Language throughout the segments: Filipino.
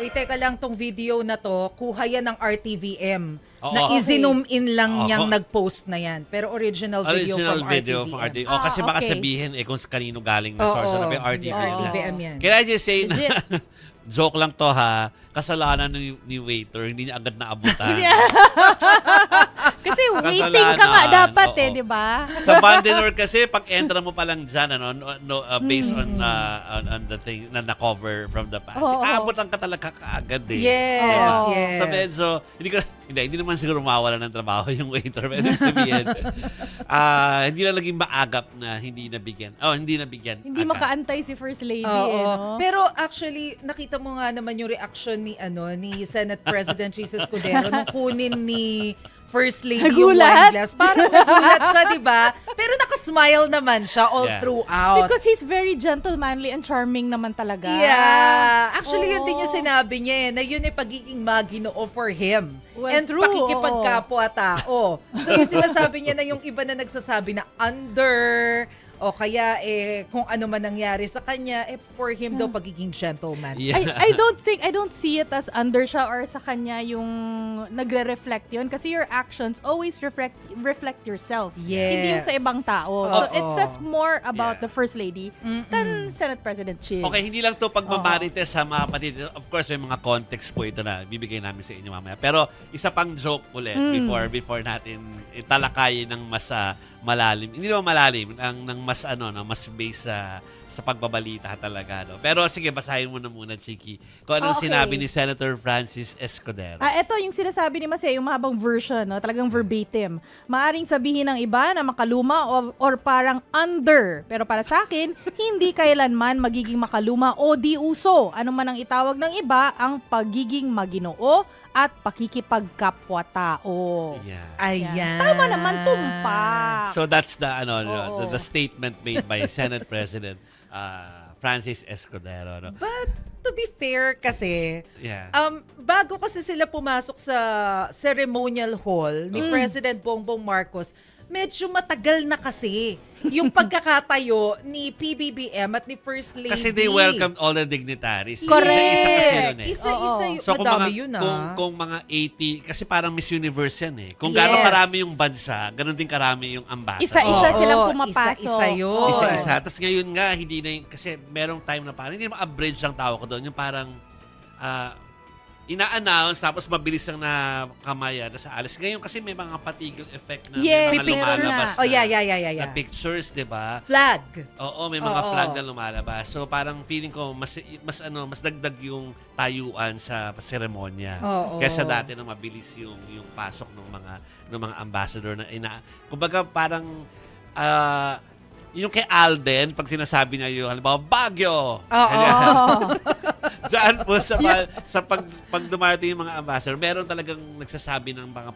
Uy, teka lang, tong video na to, kuha yan ng RTVM. Oo, Na okay. i-zoom in lang niyang nag-post na yan. Pero original video from RTVM. Kasi baka okay. sabihin kung kanino galing na source. Ano ba yung RTVM? RTVM yan. Can I just say na, joke lang to ha, kasalanan ni waiter, hindi niya agad naabutan. Kasi waiting ka nga dapat di ba? Sa Vandenor kasi, pag enter mo pa lang dyan, based on the thing na na-cover from the past, aabutan ka talaga kaagad eh. Yes, diba? yes. So medyo, hindi naman siguro mawala ng trabaho yung waiter. Pero sabihin, hindi na laging maagap na hindi nabigyan. Hindi nabigyan. Hindi makaantay si First Lady. No? Pero actually, nakita mo nga naman yung reaction ni Senate President Jesus Escudero nung kunin ni First Lady yung wine glass. Parang nagulat siya, di ba? Pero nakasmile naman siya all throughout. Because he's very gentlemanly and charming naman talaga. Yeah. Actually, yun din yung sinabi niya na yun ay pagiging maginoo for him. Well, and true, pakikipagkapwa-tao. So yung sinasabi niya na yung iba na nagsasabi na under, o kaya kung ano man nangyari sa kanya, for him daw pagiging gentleman. Yeah. I don't see it as under siya or sa kanya yung nagre-reflect yun kasi your actions always reflect yourself. Yes. Hindi yung sa ibang tao. So it says more about the First Lady than Senate President Cheese. Okay, hindi lang to pagmamarites ha mga kapatid. Of course, may mga context po ito na bibigay namin sa inyo mamaya. Pero isa pang joke ulit before natin italakayin ng mas malalim. Hindi naman malalim, ng mas base sa pagbabalita talaga. No? Pero sige, basahin mo na muna, Chiki. Kung anong sinabi ni Senator Francis Escudero. Ito yung sinasabi ni Masay, yung mahabang version, no? Talagang verbatim. Maaring sabihin ng iba na makaluma or parang under. Pero para sa akin, hindi kailanman magiging makaluma o di uso. Ano man ang itawag ng iba, ang pagiging maginoo at pakikipagkapwa-tao. Yeah. Ayan. Tama naman, tumpak. So that's the the statement made by Senate President Francis Escudero. No? But to be fair kasi, Yeah. bago kasi sila pumasok sa ceremonial hall ni President Bongbong Marcos, medyo matagal na kasi yung pagkakatayo ni PBBM at ni First Lady. Kasi they welcomed all the dignitaries. Correct. Isa kasi yun eh. Isa-isa yun. So kung Madami mga, yun kung mga 80, kasi parang Miss Universe yan eh. Kung gaano karami yung bansa, ganun din karami yung ambassador. Isa-isa silang pumapasok. Isa-isa yun. Isa-isa. Tapos ngayon nga, hindi na yung, kasi merong time na parang, hindi naman abridge ang tawag ko doon. Yung parang, ina-announce, tapos mabilis ang nakamaya na sa alis. Ngayon kasi may mga particle effect na may mga lumalabas na, yeah. na pictures, di ba? Flag. Oo, may mga flag na lumalabas. So parang feeling ko mas dagdag yung tayuan sa seremonya. Kaysa dati na mabilis yung pasok ng mga ambassador na kumbaga parang yung kay Alden, pag sinasabi niya yung, halimbawa, Baguio! Diyan po sa pag dumarating yung mga ambassador, meron talagang nagsasabi ng mga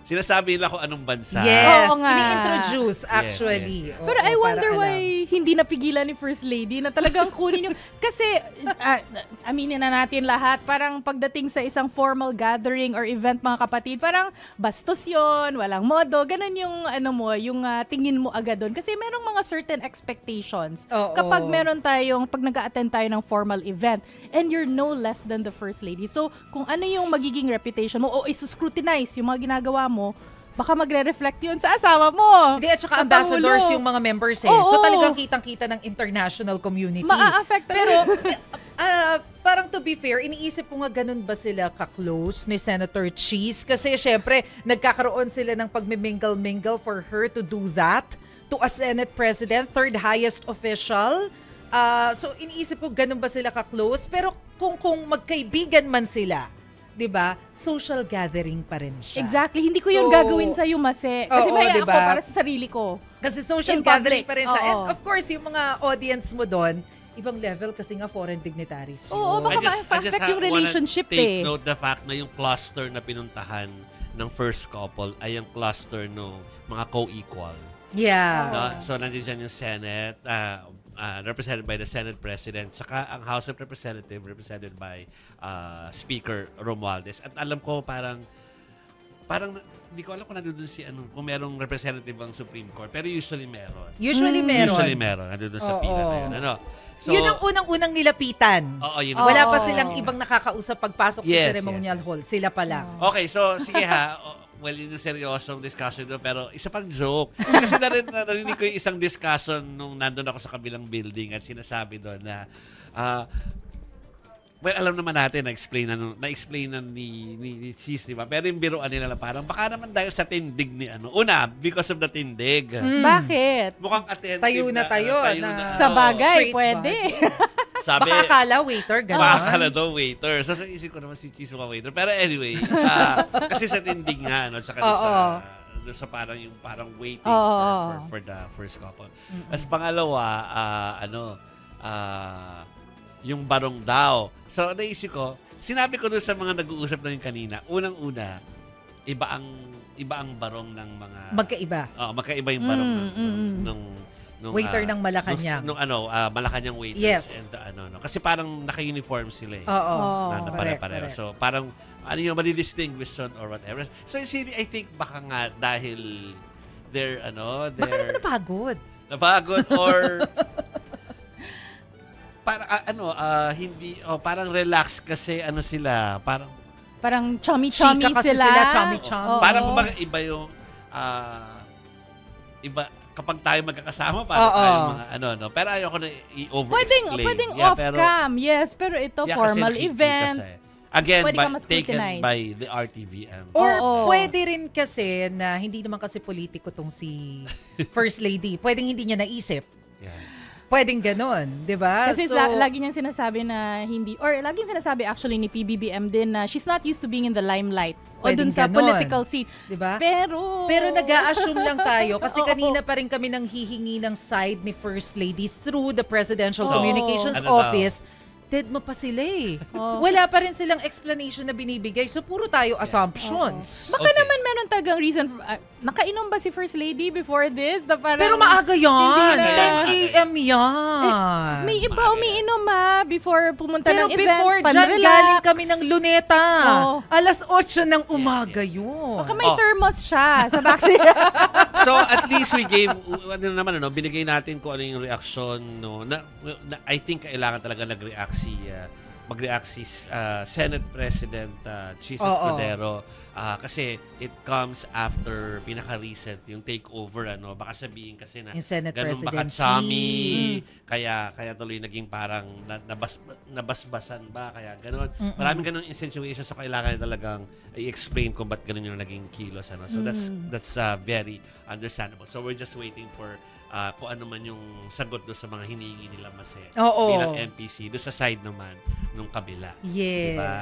sinasabi nila kung anong bansa. Yes, Oo nga. ini-introduce actually. Yes. Pero I wonder why hindi napigilan ni First Lady na talagang kunin yung... Kasi, aminin na natin lahat, parang pagdating sa isang formal gathering or event, mga kapatid, parang bastos yun, walang modo, ganun yung, yung tingin mo agad doon. Kasi merong mga certain expectations. Kapag pag nag-a-attend tayo ng formal event, and you're no less than the First Lady. So, kung ano yung magiging reputation mo, o isuscrutinize yung mga ginagawa mo, baka magre-reflect yun sa asawa mo. Hindi, at saka ambassadors yung mga members eh. So talagang kitang-kita ng international community. Ma-affect. Pero parang to be fair, iniisip ko nga ganun ba sila ka-close ni Senator Cheese? Kasi syempre, nagkakaroon sila ng pagmimingle-mingle for her to do that to a Senate President, third highest official. So iniisip ko ganun ba sila ka-close? Pero kung magkaibigan man sila, 'di ba? Social gathering pa rin siya. Exactly. Hindi ko yung gagawin sa iyo, Mase. Kasi may diba? ako para sa sarili ko. Kasi social In gathering public. pa rin siya. Oo. And of course, yung mga audience mo doon, ibang level kasi nga foreign dignitaries yun. Oo, baka ma-affect yung relationship take note the fact na yung cluster na pinuntahan ng first couple ay yung cluster no mga co-equal. Yeah. No? So, nandiyan dyan yung Senate, represented by the Senate President, saka ang House of Representatives represented by Speaker Romualdez. At alam ko parang parang hindi ko alam kung nandun si kung merong representative ang Supreme Court, pero usually meron. Usually meron. Usually meron. Nandun sa pila na yun. Ano? So, yun ang unang-unang nilapitan. Oo, yun. Wala pa silang ibang nakakausap pagpasok sa Yes, ceremonial yes. hall. Sila pa lang. Okay, so sige ha. Well, yun yung seryosong discussion doon, pero isa pang joke. Kasi narinig ko yung isang discussion nung nandun ako sa kabilang building at sinasabi doon na well, alam naman natin, na-explain ni Cheese, di ba? Pero yung biruan nila na parang, baka naman dahil sa tindig ni Una, because of the tindig. Bakit? Mukhang attentive Tayo na. Sa bagay, Straight pwede. Sabi, Baka akala waiter, gano'n. baka akala daw waiter. So, sa isip ko naman si Cheese mukhang waiter. Pero anyway, kasi sa tindig nga, saka doon sa parang waiting for the first couple. As pangalawa, yung barong daw. So, naisip ko, sinabi ko doon sa mga nag-uusap na yung kanina, unang-una, iba ang barong ng mga... Magkaiba. Magkaiba yung barong nung Waiter ng Malacanang. Malacanang waiters. Yes. And kasi parang naka-uniform sila eh. Oo. Na pare-pareho. So, parang, yung mali-distinguish or whatever. So, I think baka nga dahil they're. Baka naman napagod. Napagod or... parang relax kasi sila, Parang chummy-chummy Chika kasi sila, chummy-chummy. parang kumbaga iba yung iba kapag tayo magkakasama parang tayo mga pero ayoko na i-over-explain. Pwedeng off-cam, yes, pero ito formal kasi event. kasi. Again, Pwede ka taken ma-scrutinize. by the RTVM. Or Oo. pwede rin kasi na hindi naman kasi politiko tong si First Lady. Pwedeng hindi niya naisip. Yeah. Pwedeng ganon, di ba? Kasi lagi niyang sinasabi na hindi, or laging sinasabi actually ni PBBM din na she's not used to being in the limelight o Pwedeng dun sa ganon. political scene. Di ba? Pero nag-a-assume lang tayo kasi Oo. kanina pa rin kami nang hihingi ng side ni First Lady through the Presidential So, Communications ano daw? Office. Dead mo pa sila eh. Oo. Wala pa rin silang explanation na binibigay. So, puro tayo assumptions. baka Okay. naman meron talagang reason. Nakainom ba si First Lady before this? Na parang, Pero maaga yan. Hindi na. 10 a.m. yan. May iba umiinom before pumunta Pero ng event. before dyan, Pan-relax. galing kami ng luneta. Oo. Alas 8 ng umaga yun. Baka may thermos siya sa backseat. So at least we gave binigay natin kung ano yung reaction I think kailangan talaga mag-react si Senate President Cheese Escudero kasi it comes after pinaka-recent yung takeover baka sabihin kasi na Yung Senate ganun baka presidency. chummy kaya tuloy naging parang nabasbasan ba kaya ganun maraming ganun insinuation so kailangan talagang i-explain kung ba't ganun yung naging kilos so that's very understandable so we're just waiting for kung ano man yung sagot doon sa mga hinihingi nila bilang MPC doon sa side naman nung kabila. Yes. Diba?